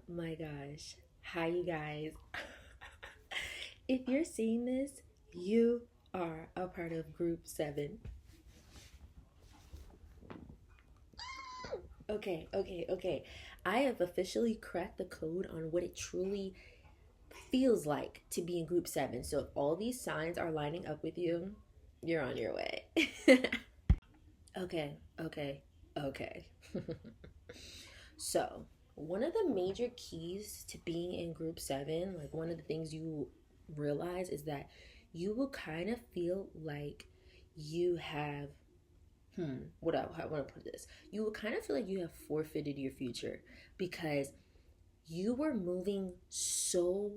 My gosh. Hi, you guys. If you're seeing this, you are a part of group 7. Okay. I have officially cracked the code on what it truly feels like to be in group 7. So if all these signs are lining up with you, you're on your way. Okay. So, one of the major keys to being in group 7, like one of the things you realize is that you will kind of feel like you have, how want to put this? You will kind of feel like you have forfeited your future because you were moving so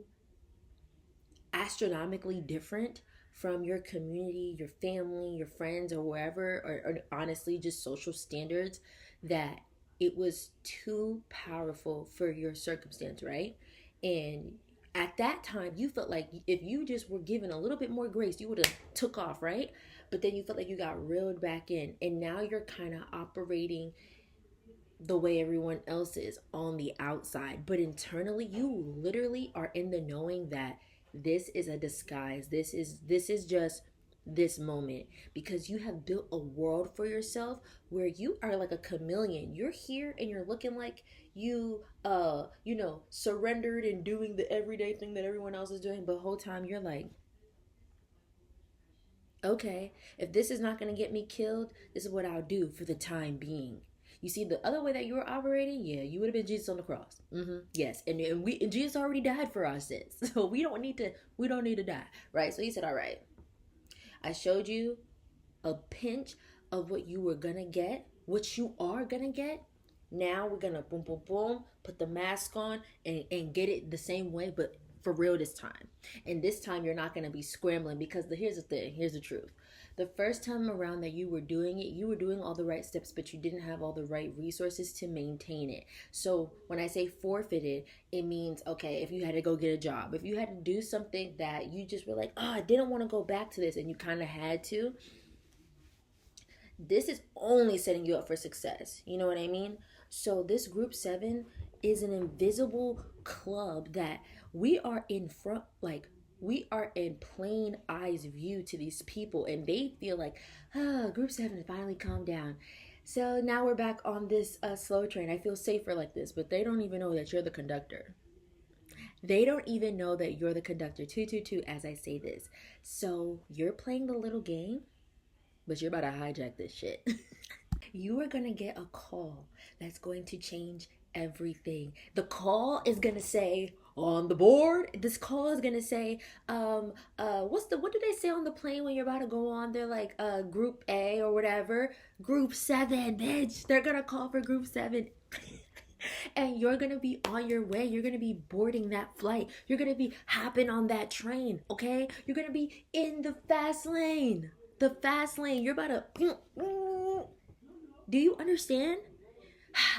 astronomically different from your community, your family, your friends, or wherever, or honestly, just social standards that it was too powerful for your circumstance, right? And at that time, you felt like if you just were given a little bit more grace, you would have took off, right? But then you felt like you got reeled back in, and now you're kind of operating the way everyone else is on the outside, but internally you literally are in the knowing that this is a disguise. This is just this moment because you have built a world for yourself where you are like a chameleon. You're here and you're looking like surrendered and doing the everyday thing that everyone else is doing, but the whole time you're like, okay, if this is not going to get me killed, this is what I'll do for the time being. You see, the other way that you were operating, yeah, you would have been Jesus on the cross. Yes, and Jesus already died for our sins, so we don't need to die, right? So he said, all right, I showed you a pinch of what you were gonna get, what you are gonna get. Now we're gonna boom, boom, boom, put the mask on and get it the same way, but for real this time. And this time you're not gonna be scrambling because here's the thing, here's the truth. The first time around that you were doing it, you were doing all the right steps, but you didn't have all the right resources to maintain it. So when I say forfeited, it means, okay, if you had to go get a job, if you had to do something that you just were like, oh, I didn't want to go back to this, and you kind of had to, this is only setting you up for success. You know what I mean? So this group 7 is an invisible club that we are in front, like we are in plain eyes view to these people, and they feel like, group 7 finally calmed down. So now we're back on this slow train. I feel safer like this, but they don't even know that you're the conductor. They don't even know that you're the conductor. Two, as I say this. So you're playing the little game, but you're about to hijack this shit. You are going to get a call that's going to change everything. The call is going to say on the board. This call is going to say, what do they say on the plane when you're about to go on? They're like, group A or whatever. Group 7, bitch. They're going to call for group 7. And you're gonna be on your way. You're gonna be boarding that flight. You're gonna be hopping on that train, okay? You're gonna be in the fast lane. The fast lane. You're about to. Do you understand?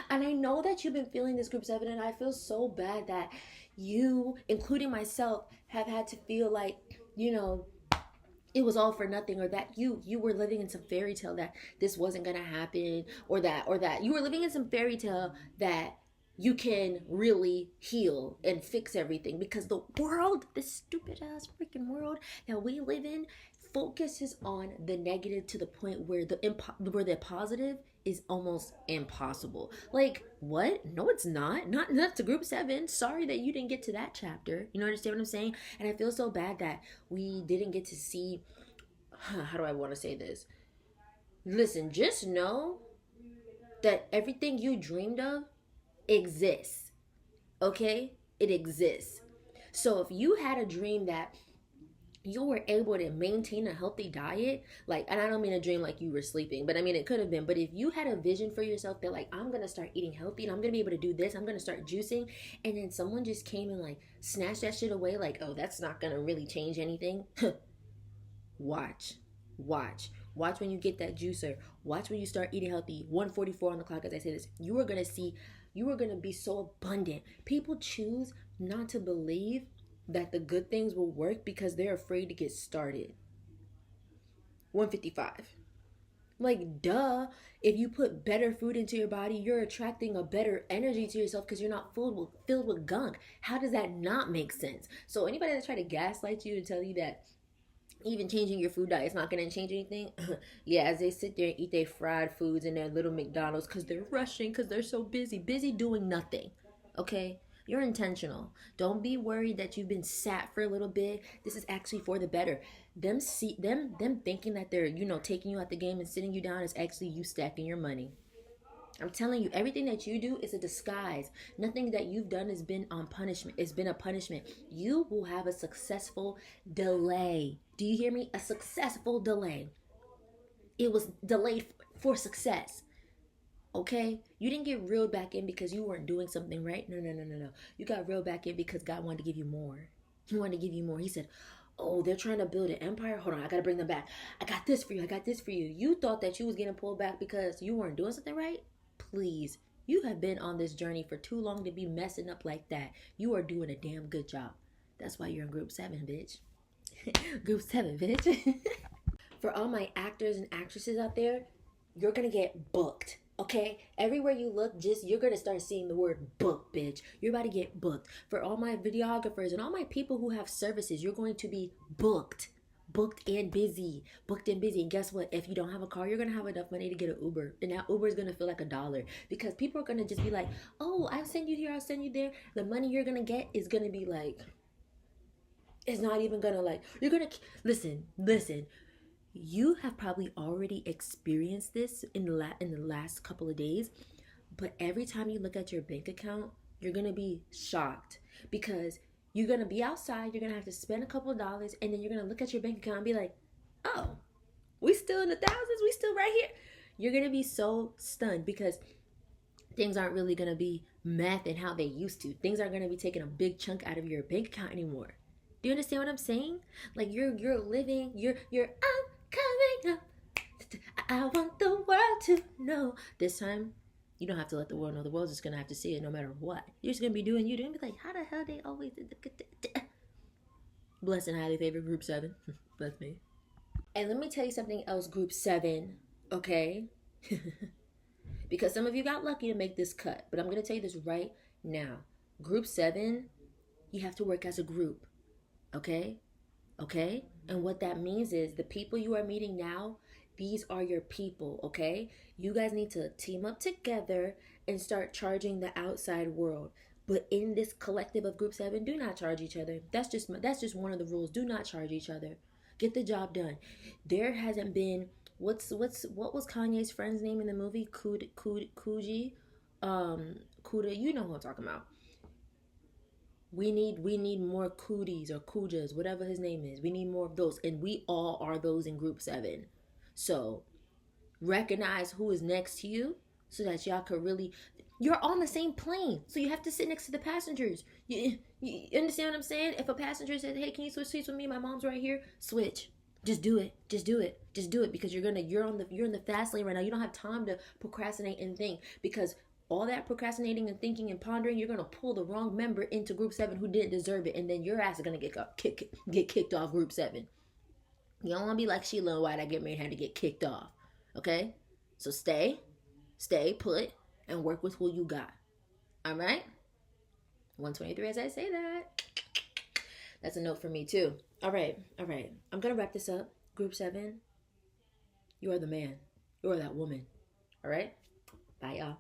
And I know that you've been feeling this group 7, and I feel so bad that you, including myself, have had to feel like, it was all for nothing, or that you were living in some fairy tale that this wasn't gonna happen, or that you were living in some fairy tale that you can really heal and fix everything, because the world, this stupid ass freaking world that we live in, focuses on the negative to the point where the positive is almost impossible. Like, what? No, it's not. Not enough to group 7. Sorry that you didn't get to that chapter. You know, understand what I'm saying? And I feel so bad that we didn't get to see. How do I want to say this? Listen, just know that everything you dreamed of exists. Okay? It exists. So if you had a dream that you were able to maintain a healthy diet, like, and I don't mean a dream like you were sleeping, but I mean it could have been, but if you had a vision for yourself that, like, I'm gonna start eating healthy and I'm gonna be able to do this, I'm gonna start juicing, and then someone just came and like snatched that shit away, like, oh, that's not gonna really change anything. watch watch when you get that juicer. Watch when you start eating healthy. 144 on the clock, as I say this. You are gonna see, you are gonna be so abundant. People choose not to believe that the good things will work because they're afraid to get started. 155. Like, duh. If you put better food into your body, you're attracting a better energy to yourself because you're not filled with gunk. How does that not make sense? So anybody that try to gaslight you and tell you that even changing your food diet is not going to change anything, yeah, as they sit there and eat their fried foods in their little McDonald's because they're rushing, because they're so busy doing nothing. Okay? You're intentional. Don't be worried that you've been sat for a little bit. This is actually for the better. Them thinking that they're, taking you out the game and sitting you down is actually you stacking your money. I'm telling you, everything that you do is a disguise. Nothing that you've done has been on punishment. It's been a punishment. You will have a successful delay. Do you hear me? A successful delay. It was delayed for success. Okay? You didn't get reeled back in because you weren't doing something right. No. You got reeled back in because God wanted to give you more. He wanted to give you more. He said, oh, they're trying to build an empire. Hold on, I got to bring them back. I got this for you. I got this for you. You thought that you was getting pulled back because you weren't doing something right? Please. You have been on this journey for too long to be messing up like that. You are doing a damn good job. That's why you're in group 7, bitch. Group 7, bitch. For all my actors and actresses out there, you're going to get booked. Okay? Everywhere you look, you're going to start seeing the word book, bitch. You're about to get booked. For all my videographers and all my people who have services, you're going to be booked. Booked and busy. And guess what? If you don't have a car, you're going to have enough money to get an Uber. And that Uber is going to feel like $1 because people are going to just be like, oh, I'll send you here, I'll send you there. The money you're going to get is going to be like, it's not even going to like, you're going to, listen. You have probably already experienced this in the last couple of days, but every time you look at your bank account, you're going to be shocked because you're going to be outside, you're going to have to spend a couple of dollars, and then you're going to look at your bank account and be like, oh, we still in the thousands, we still right here. You're going to be so stunned because things aren't really going to be math and how they used to. Things aren't going to be taking a big chunk out of your bank account anymore. Do you understand what I'm saying? Like you're living, you're coming up. I want the world to know. This time, you don't have to let the world know. The world's just gonna have to see it no matter what. You're just gonna be doing you. They're gonna be like, how the hell they always did the blessed and highly favored group 7. Bless me. And let me tell you something else, group 7, okay? Because some of you got lucky to make this cut, but I'm gonna tell you this right now. Group 7, you have to work as a group, okay? Okay? And what that means is the people you are meeting now, these are your people, okay? You guys need to team up together and start charging the outside world. But in this collective of group 7, do not charge each other. That's just one of the rules. Do not charge each other. Get the job done. There hasn't been what was Kanye's friend's name in the movie? Kuji? Kuda, you know who I'm talking about. We need more cooties or kujas, whatever his name is. We need more of those. And we all are those in group 7. So recognize who is next to you so that y'all could really, you're on the same plane. So you have to sit next to the passengers. You understand what I'm saying? If a passenger says, hey, can you switch seats with me? My mom's right here. Switch. Just do it. Because you're in the fast lane right now. You don't have time to procrastinate and think because all that procrastinating and thinking and pondering, you're going to pull the wrong member into group 7 who didn't deserve it. And then your ass is going to get kicked off group 7. You don't want to be like Sheila and White. I get married, had to get kicked off. Okay? So stay put, and work with who you got. All right? 123 as I say that. That's a note for me too. All right. I'm going to wrap this up. Group 7, you are the man. You are that woman. All right? Bye, y'all.